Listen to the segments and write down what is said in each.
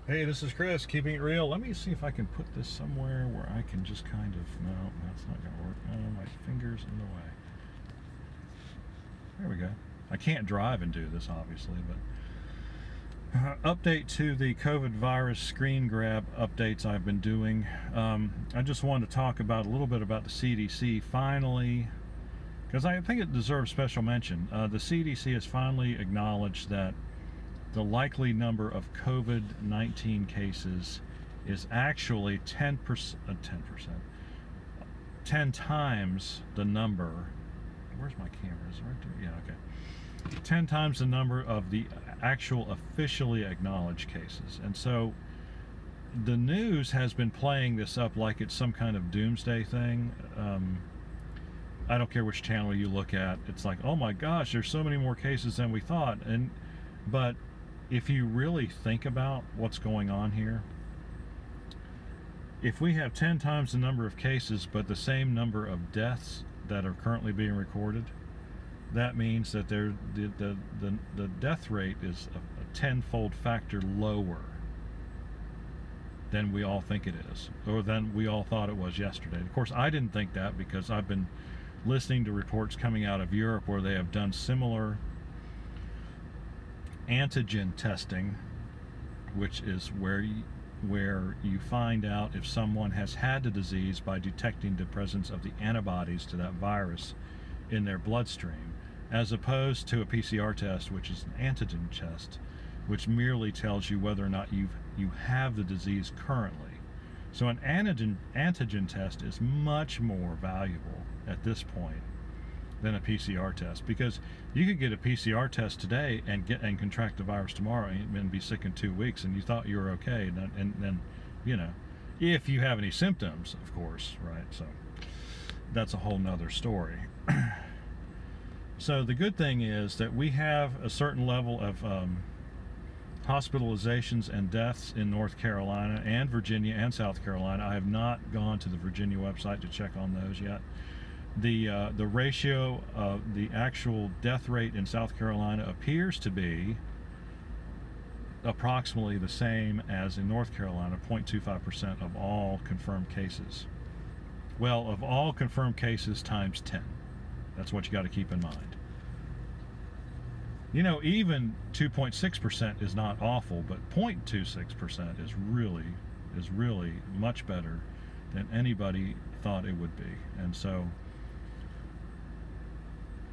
Hey, this is Chris, keeping it real. Let me see if I can put this somewhere where I can just kind of, no, that's not going to work. Oh, my finger's in the way. There we go. I can't drive and do this, obviously, but update to the COVID virus screen grab updates I've been doing. I just wanted to talk about a little bit about the CDC finally, because I think it deserves special mention. The CDC has finally acknowledged that the likely number of COVID-19 cases is actually 10%, 10 times the number. Where's my camera? Is it right there? Yeah, okay. 10 times the number of the actual officially acknowledged cases. And so the news has been playing this up like it's some kind of doomsday thing. I don't care which channel you look at. It's like, oh my gosh, there's so many more cases than we thought. But if you really think about what's going on here, if we have 10 times the number of cases but the same number of deaths that are currently being recorded, that means that the death rate is a tenfold factor lower than we all think it is, or than we all thought it was yesterday. Of course, I didn't think that because I've been listening to reports coming out of Europe where they have done similar antigen testing, which is where you find out if someone has had the disease by detecting the presence of the antibodies to that virus in their bloodstream, as opposed to a PCR test, which is an antigen test, which merely tells you whether or not you have the disease currently. So an antigen test is much more valuable at this point than a PCR test, because you could get a PCR test today and contract the virus tomorrow and be sick in 2 weeks, and you thought you were okay, and then if you have any symptoms, of course, right? So that's a whole nother story. So the good thing is that we have a certain level of hospitalizations and deaths in North Carolina and Virginia and South Carolina. I have not gone to the Virginia website to check on those yet. The ratio of the actual death rate in South Carolina appears to be approximately the same as in North Carolina, 0.25% of all confirmed cases. Well, of all confirmed cases times 10. That's what you got to keep in mind. Even 2.6% is not awful, but 0.26% is really much better than anybody thought it would be. And so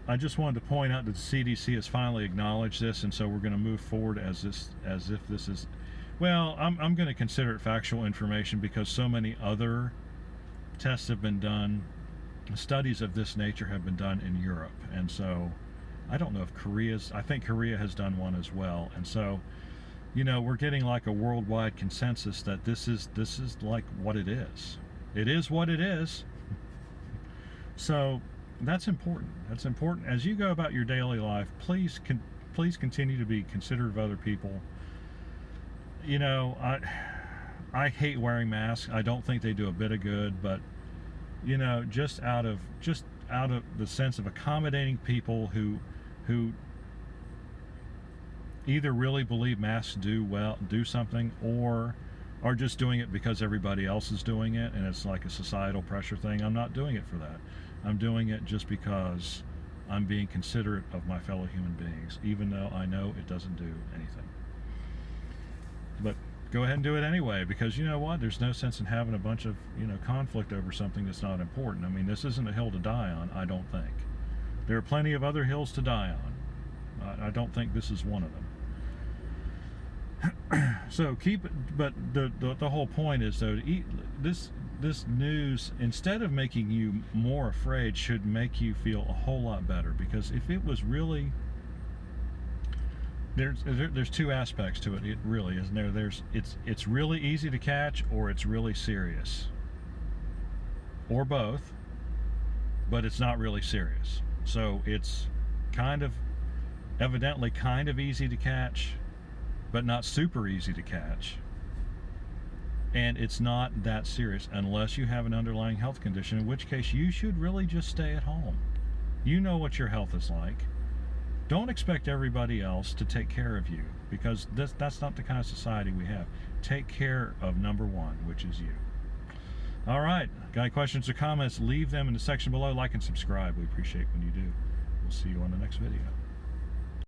I just wanted to point out that the CDC has finally acknowledged this, and so we're going to move forward as if this is, well, I'm going to consider it factual information because so many other tests have been done, studies of this nature have been done in Europe, and so I don't know if I think Korea has done one as well, and so we're getting like a worldwide consensus that this is like what it is. It is what it is. So that's important. That's important. As you go about your daily life, please continue to be considerate of other people. I hate wearing masks. I don't think they do a bit of good, but just out of the sense of accommodating people who either really believe masks do something, or are just doing it because everybody else is doing it and it's like a societal pressure thing. I'm not doing it for that. I'm doing it just because I'm being considerate of my fellow human beings, even though I know it doesn't do anything. But go ahead and do it anyway, because you know what? There's no sense in having a bunch of conflict over something that's not important. I mean, this isn't a hill to die on, I don't think. There are plenty of other hills to die on. I don't think this is one of them. So but the whole point is, though, this news, instead of making you more afraid, should make you feel a whole lot better, because if it was really, there's two aspects to it. It really isn't there. It's really easy to catch, or it's really serious, or both, but it's not really serious. So it's evidently kind of easy to catch, but not super easy to catch. And it's not that serious unless you have an underlying health condition, in which case you should really just stay at home. You know what your health is like. Don't expect everybody else to take care of you, because that's not the kind of society we have. Take care of number one, which is you. All right, got any questions or comments, leave them in the section below. Like and subscribe. We appreciate when you do. We'll see you on the next video.